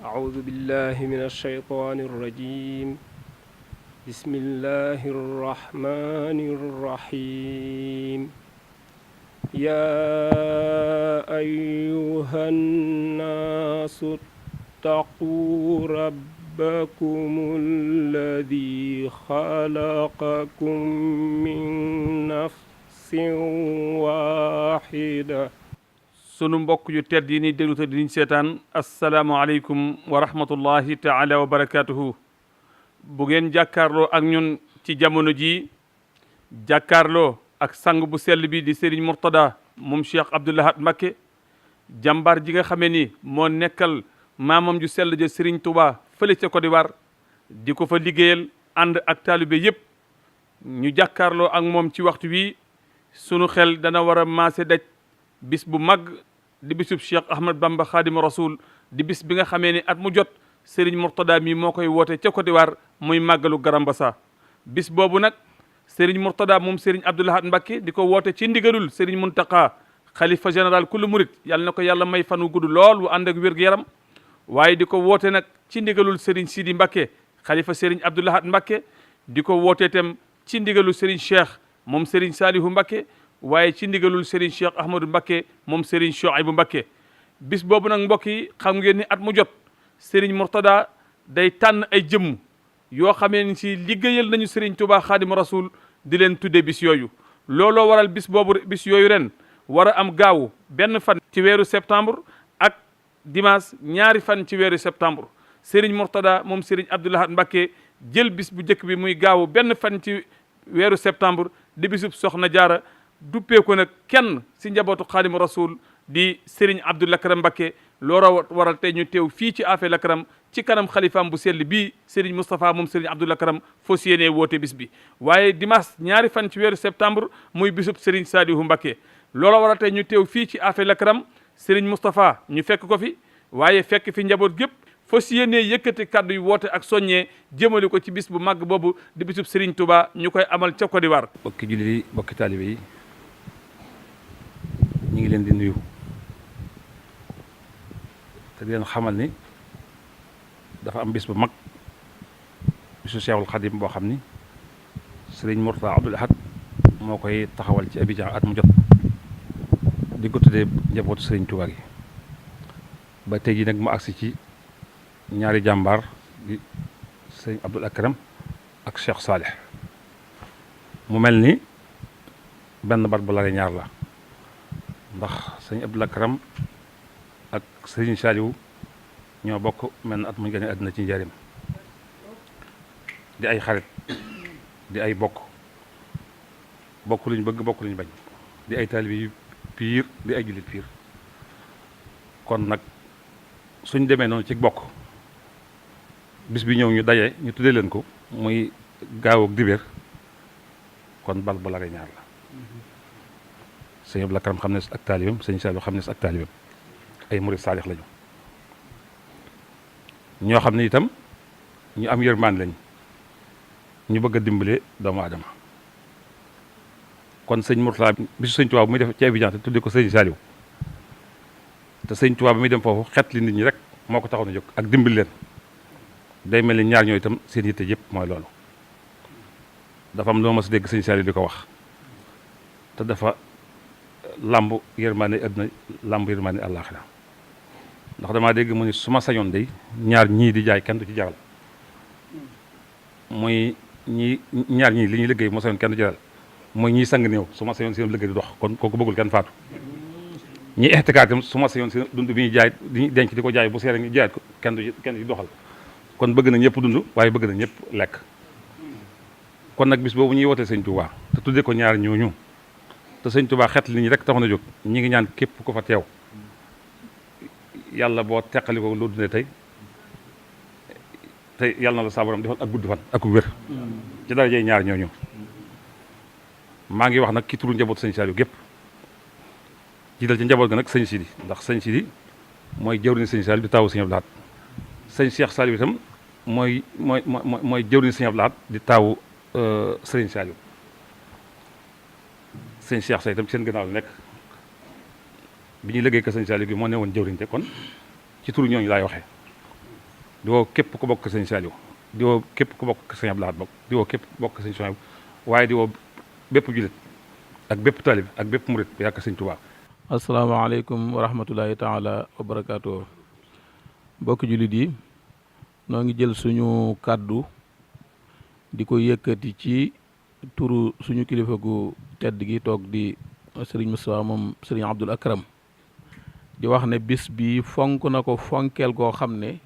أعوذ بالله من الشيطان الرجيم بسم الله الرحمن الرحيم يا أيها الناس اتقوا ربكم الذي خلقكم من نفس واحدة sunu mbokk yu tedd yi ni déglu te di ñu seetaan asalaamaaleykum wa rahmatullahi taala wa barakaatuhu. bu ngeen jàkkaarloo ak ñun ci jamono ji jàkkaarloo ak sang bu sell bi di Serigne Mourtada moom Cheikh Abdoul Ahad Mbacké jàmbaar ji nga xamee ni moo nekkal maamam ju sell ja Serigne Touba fële ca Côte d'Ivoire di ko fa liggéeyal ànd ak taalibe yépp ñu jàkkaarloo ak moom ci waxtu wi sunu xel dana war a maase daj bis bu mag di bisub Cheikh Ahmad Bamba Khadim Rasoul di bis bi nga xamee ni at mu jot Serigne Mourtada mi moo koy woote ca Côte d'Ivoire muy màggalu Garambassa. bis boobu nag Serigne Mourtada moom Serigne Abdoul Ahad Mbacké di ko woote ci ndigalul Serigne Mountakha xalifa général kullu murit yàlla na ko yàlla may fan wu gudd lool wu ànd ak wér-gu-yaram waaye di ko woote nag ci ndigalul Serigne Sidi Mbacké xalifa Serigne Abdoul Ahad Mbacké di ko woote itam ci ndigalul Serigne Cheikh moom Serigne Salihu Mbacké waaye ci ndigalul Serigne Cheikh Ahmadou Mbacké moom Serigne Chouaïbou Mbacké. bis boobu nag mbokk yi xam ngeen ni at mu jot Serigne Mourtada day tànn ay jëmm yoo xamee ni si liggéeyal nañu Serigne Touba Khadim Rasoul di leen tuddee bis yooyu. looloo waral bis boobu bis yooyu ren war a am gaawu benn fan ci weeru septembre ak dimanche ñaari fan ci weeru septembre. Serigne Mourtada moom Serigne Abdoul Ahad Mbacké jël bis bu njëkk bi muy gaawu benn fan ci weeru septembre di bisub Soxna Jaara duppee ko nag kenn si njabootu Xaadimu Rasuul di Serigne Abdou Lakram Mbacké looloo waral tey ñu teew fii ci Afé Lakram ci kanam xalifaam bu sell bii Serigne Moustapha moom Serigne Abdou Lakram foo si yéenee woote bis bi. waaye dimanche ñaari fan ci weeru septembre muy bisub Serigne Salihu Mbacké looloo waral tey ñu teew fii ci Afé Lakram Serigne Moustapha ñu fekk ko fi waaye fekk fi njaboot gépp foo si yéenee yëkkati kàddu yu woote ak soññee jëmale ko ci bis bu màgg boobu di bisub Serigne Touba ñu koy amal ca Côte d'Ivoire. bokki jullit yi bokki taalibe yi ñu ngi leen di nuyu te di leen xamal ni dafa am bis bu mag bisu Cheikhul Khadim boo xam ni Serigne Mourtada Abdoul Ahad moo koy taxawal ci Abidjan at mu jot di ko tuddee njabootu Serigne Touba gi ba tey jii nag mu agsi ci ñaari jàmbaar di Serigne Abdoul Akram ak Cheikh Salih mu mel ni benn bat bu lare ñaar la ndax sëñ Abdoul Akram ak Serigne Saliou ñoo bokk mel na at muñ gane àddina ci njaarim di ay xarit di ay bokk luñ bëgg bokk luñ bañ di ay taalibe yu piir di ay jullit piir kon nag suñ demee noonu ci bokk bis bi ñëw ñu daje ñu tuddee leen ko muy gaaw ak dibéer kon bal bu lare ñaar la sëñ Abdoul Akram xam ne ak taalibam sëñ Saliou xam ne ak taalibam ay murid saalix lañu ñoo xam ne itam ñu am yërmaan lañ ñu bëgg a dimbale doomu aadama kon sëñ Mourtada bisu sëñ Tuubaa bu muy def ci Abidjan te tudde ko sëñ Saliou te sëñ Tuubaa ba muy dem foofu xet li nit ñi rek moo ko taxoon a jóg ak dimbali leen day mel ni ñaar ñoo itam seen yitte yëpp mooy loolu dafa am loo ma si dégg sëñ Saliou di ko wax te dafa làmb yërmaane àddina làmb yërmaane àllaaxira ndax damaa dégg mu ni su ma sañoon day ñaar ñii di jaay kenn du ci jaral muy ñaar ñii li ñuy liggéey moo sañoon kenn du jaral mooy ñiy sang néew su ma sañoon seen liggéey di dox kon kooku bëggul kenn faatu ñi ixtikaar itam su ma sañoon seen dund bi ñuy jaay di denc di ko jaay bu seere ñu jaayaat ko kenn du ci doxal kon bëgg na ñëpp dund waaye bëgg na ñëpp lekk kon nag bis boobu ñuy wootee sëñ Touba te tuddee ko ñaar ñooñu te sëñ Touba xet li ñi rek taxoon a jóg ñi ngi ñaan képp ko fa teew yàlla boo teqali ko loo dundee tey te yàlla na la saa borom defal ak gudd fan ak wér ci darajey ñaar ñooñu maa ngi wax nag ki turu njaboot sëñ Saliou gépp jiital ci njaboot ga nag sëñ Sidi ndax sëñ Sidi mooy jëwriñ sëñ Saliou di taawu sëñ Abdoul Ahad sëñ Cheikh Saliou itam mooy jëwriñ sëñ Abdoul Ahad di taawu sëñ Saliou sëñ Cheikh Say itam seen gannaaw la nekk bi ñuy liggéey ko sëñ Saliou gi moo ne woon jëwriñ te kon ci turu ñooñu laay waxee di woo képp ku bokk sëñ Saliou di woo képp ku bokk sëñ Abdou Lahad bokk di woo képp ku bokk sëñ Souhaïbou waaye di woo bépp jullit ak bépp talib ak bépp murit bu yàgg sëñ Tuubaa. asalaamaaleykum wa rahmatullahi taala wa barakaatu. mbokki jullit yi noo ngi jël suñu kàddu di ko yëkkati ci turu suñu kilifa gu tedd gi toog di sëriñ Moustapha moom sëriñ Abdul Akram di wax ne bis bi fonk na ko fonkeel goo xam ne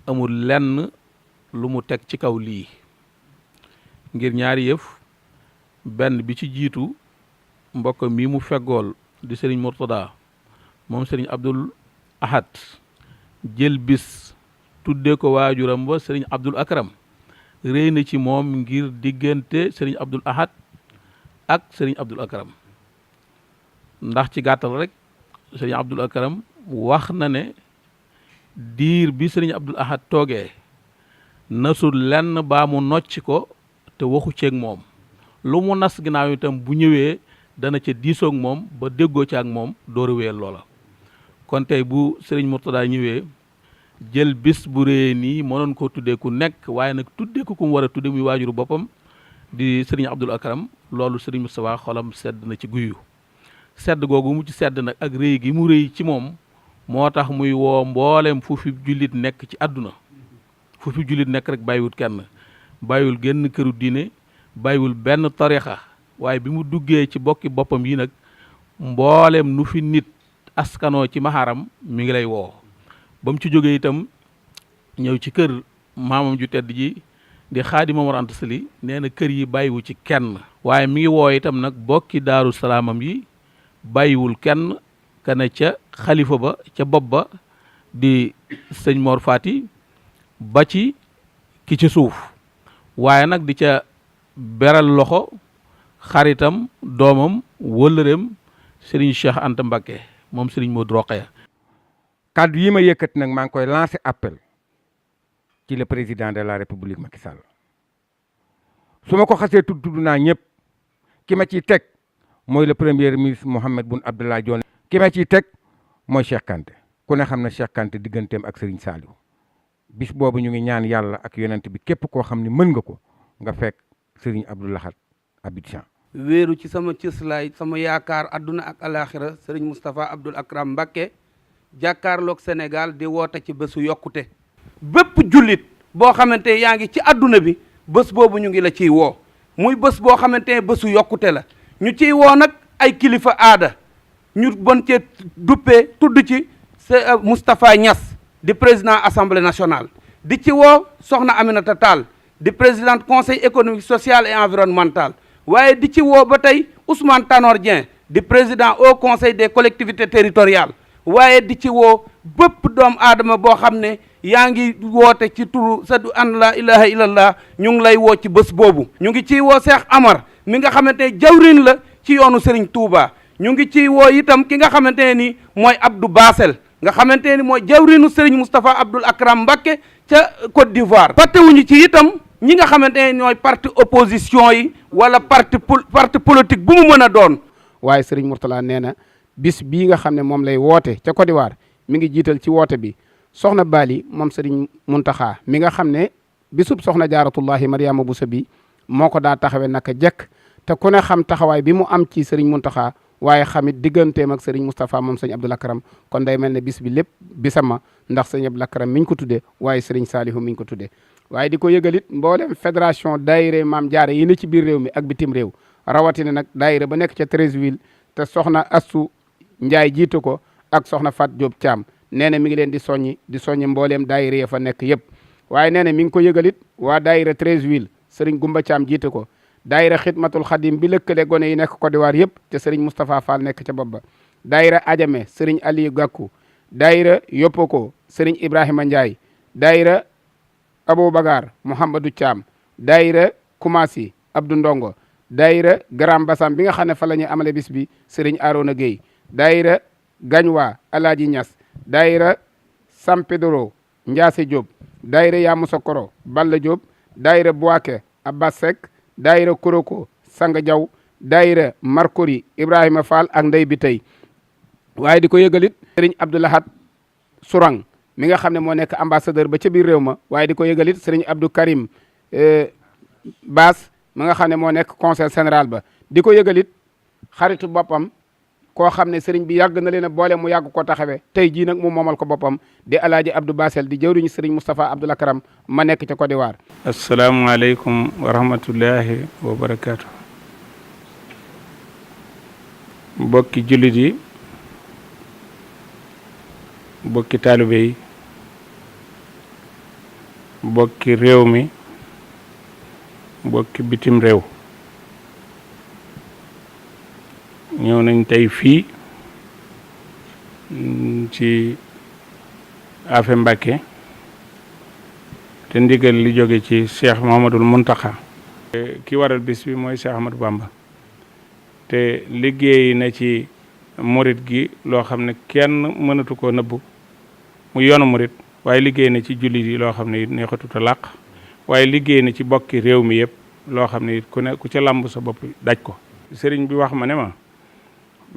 amul lenn lu mu teg ci kaw lii ngir ñaari yëf. benn bi ci jiitu mbokk mi mu feggool di sëriñ Mourtada moom sëriñ Abdul Ahad jël bis tuddee ko waajuram ba sëriñ Abdul Akram réy na ci moom ngir diggante sëriñ Abdul Ahad ak sëriñ Abdul Akram ndax ci gàttal rek sëriñ Abdul Akram wax na ne diir bi sëriñ Abdul Ahad toogee nasul lenn baa mu nocc ko te waxu ceeg moom lu mu nas ginnaaw itam bu ñëwee dana ca diisoog moom ba déggoo ci ak moom door a wéyal loola. kon tey bu sëriñ Mourtada ñëwee jël bis bu rëy nii mënoon koo tuddee ku nekk waaye nag tuddee ko ku mu war a tudde muy waajuru boppam di sëriñ Abdul Akram loolu sëriñ Moustapha xolam sedd na ci guyu sedd googu mu ci sedd nag ak rëy gi mu rëy ci moom moo tax muy woo mboolem fu fi jullit nekk ci àdduna fu fi jullit nekk rek bàyyiwul kenn bàyyiwul génn këru diine bàyyiwul benn tarixa waaye bi mu duggee ci bokki boppam yi nag mboolem nu fi nit askanoo ci maharam mi ngi lay woo ba mu ci jógee itam ñëw ci kër maamam ju tedd ji di Xaadimu Mor Anta Sali nee na kër yi bàyyiwu ci kenn waaye mi ngi woo itam nag bokki daaru salaamam yi bàyyiwul kenn kana ca xalifa ba ca bopp ba di sëñ Mor Fati ba ci ki ci suuf waaye nag di ca beral loxo xaritam doomam wëllëreem Serigne Cheikh Anta Mbacké moom Serigne Modou Rokhaya. kàddu yi ma yëkkati nag maa ngi koy lancé appel ci le président de la république Macky Sall su ma ko xasee tudd naa ñëpp ki ma ciy teg mooy le premier ministre Mahammed Boun Abdallah Dionne. ki ma ciy teg mooy Cheikh Kanté ku ne xam ne Cheikh Kanté digganteem ak Serigne Saliou bis boobu ñu ngi ñaan yàlla ak yonent bi képp koo xam ne mën nga ko nga fekk Serigne Abdou Lahad Abidjan. wéeru ci sama cëslaay sama yaakaar adduna ak alaxira Serigne Moustapha Abdoul Akram Mbacké jàkkaarloog Sénégal di woote ci bésu yokkute. bépp jullit boo xamante yaa ngi ci adduna bi bés boobu ñu ngi la ciy woo muy bés boo xamante ne bésu yokkute la ñu ciy woo nag ay kilifa aada ñu bon cee duppee tudd ci Moustapha Niass di président assemblée nationale di ci woo soxna Aminata Tall di présidente conseil économique social et environnemental waaye di ci woo ba tey Ousmane Tanor Dieng di président au conseil des collectivités territoriales waaye di ci woo bépp doomu aadama boo xam ne yaa ngi woote ci turu sadu an la ilaha illallah ñu ngi lay woo ci bés boobu. ñu ngi ciy woo Cheikh Amar mi nga xamante ne jawrin la ci yoonu Serigne Touba ñu ngi ciy woo itam ki nga xamante ne ni mooy Abdou Bassel nga xamante ne ni mooy jawrinu Serigne Moustapha Abdoul Akram Mbacké ca Côte d'Ivoire. fàttewuñu ci itam ñi nga xamante ne ñooy parti opposition yi wala parti politique bu mu mën a doon. waaye Serigne Mourtala nee na bis bii nga xam ne moom lay woote ca Côte d'Ivoire mi ngi jiital ci woote bi soxna Bali moom Serigne Mountakha mi nga xam ne bisub soxna jaaratullahi Mariama Bousso bi moo ko daa taxawee naka jekk te ku ne xam taxawaay bi mu am ci Serigne Mountakha waaye xamit digganteem ak Serigne Moustapha moom sëñ Abdoul Akram kon day mel ne bis bi lépp bisama ndax sëñ Abdoul Akram miñ ko tuddee waaye Serigne Salihu miñ ko tuddee waaye di ko yëgalit mboolem fédération daayira Maam Jaara yi ne ci biir réew mi ak bitim réew rawatina nag daayira ba nekk ca Treichville te soxna Astou Ndiaye jiite ko ak soxna Fat Diop Thiam nee na mi ngi leen di soññi mbooleem daayira ya fa nekk yëpp waaye nee na mi ngi ko yëgalit waa daayira Treichville Serigne Goumba Thiam jiite ko daayira Xidmatul Xadim bi lëkkale gone yi nekk Côte d'Ivoire yëpp te Serigne Moustapha Fall nekk ca bopp ba daayira Adjamé Serigne Aliou Gakou daayira Yopoko Serigne Ibrahima Ndiaye daayira Abou Bagar Mouhamadou Thiam daayira Koumassi Abdou Ndongo daayira Grand Bassam bi nga xam ne fa la ñuy amale bis bi Serigne Arona Gueye daayira Gagnwa Alaaji Niass daayira San Pedro Ndiasse Diop daayira Yamoussoukro Balla Diop daayira Bouaké Abbas Seck daayira Koroko Sanga Diaw daayira Markori Ibrahima Fall ak Ndey bi tey waaye di ko yëgalit Serigne Abdou Lahad Sourang mi nga xam ne moo nekk ambassadeur ba ca biir réew ma waaye di ko yëgalit sëriñ Abdou Karim Baas mi nga xam ne moo nekk conseil général ba di ko yëgalit xaritu boppam koo xam ne sëriñ bi yàgg na leen a boole mu yàgg ko taxawee tey jii nag mu moomal ko boppam di alaaji Abdou Basel di jëwriñu sëriñ Moustapha Abdoul Akram ma nekk ca Côte d'Ivoire. asalaamualeykum wa rahmatullahi wa barakaatu. mbokki jullit yi mbokki taalibe yi mbokki réew mi mbokki bitim réew ñëw nañ tey fii ci Afe Mbàkke te ndigal li jóge ci Cheikh Mouhamadoul Mountakha ki waral bis bi mooy Cheikh Ahmadou Bamba te liggéey na ci murit gi loo xam ne kenn mënatu koo nëbbu mu yoonu murit waaye liggéey na ci jullit yi loo xam ne it neexatut a làq waaye liggéey na ci bokki réew mi yëpp loo xam ne it ku ca làmb sa bopp daj ko sëriñ bi wax ma ne ma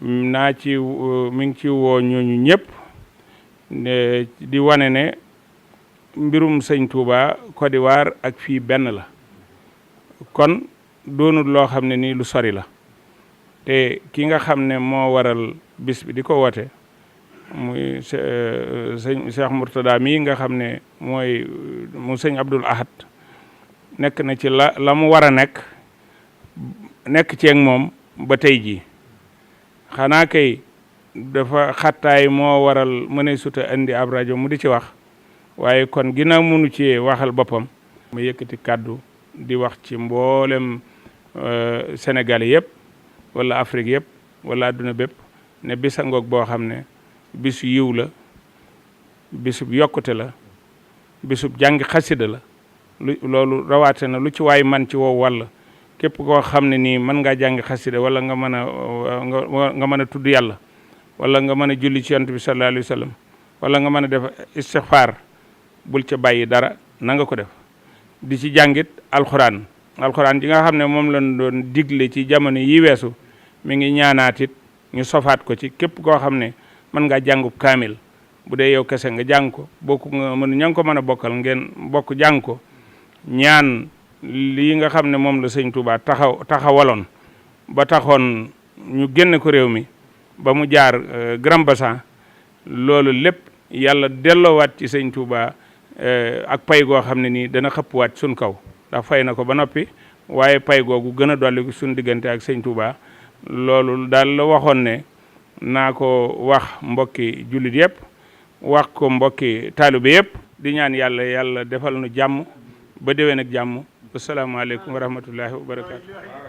naa ci mi ngi ci woo ñooñu ñëpp di wane ne mbirum sëñ Touba Côte d'Ivoire ak fii benn la kon doonul loo xam ne nii lu sori la te ki nga xam ne moo waral bis bi di ko woote muy sëñ Cheikh Mourtada mii nga xam ne mooy mu sëñ Abdoul Ahad nekk na ci la mu war a nekk ceeg moom ba tey jii xanaa kay dafa xattaay moo waral mëne suta indi ab rajo mu di ci wax waaye kon ginnaaw mënu ci waxal boppam mu yëkkati kàddu di wax ci mboolem Sénégal yëpp wala Afrique yëpp wala adduna bépp ne bisa ngoog boo xam ne bisu yiw la bisub yokkute la bisub jàngi xasida la loolu rawaate na lu ci waay man ci wow walla képp koo xam ne nii mën ngaa jàngi xasida wala nga mën a tudd yàlla wala nga mën a julli ci yonent bi sallallahu alayhi wa sallam wala nga mën a def istixfaar bul ca bàyyi dara na nga ko def di ci jàngit alxuraan ji nga xam ne moom lañ doon digle ci jamono yi weesu mi ngi ñaanaatit ñu sofaat ko ci képp koo xam ne mën ngaa jàngub kaamil bu dee yow kese nga jàng ko bokku nga ña ngi ko mën a bokkal ngeen bokk jàng ko ñaan lii nga xam ne moom la sëñ Touba taxawaloon ba taxoon ñu génne ko réew mi ba mu jaar Grand Bassam loolu lépp yàlla delloowaat ci sëñ Touba ak pay goo xam ne nii dana xëppwaat suñ kaw ndax fay na ko ba noppi waaye pay googu gën a dolli suñ diggante ak sëñ Touba loolu daal la waxoon ne naa ko wax mbokki jullit yëpp wax ko mbokki taalibe yëpp di ñaan yàlla defal nu jàmm ba déwén ak jàmm asalaamaaleykum wa rahmatullahi wa barakaatu.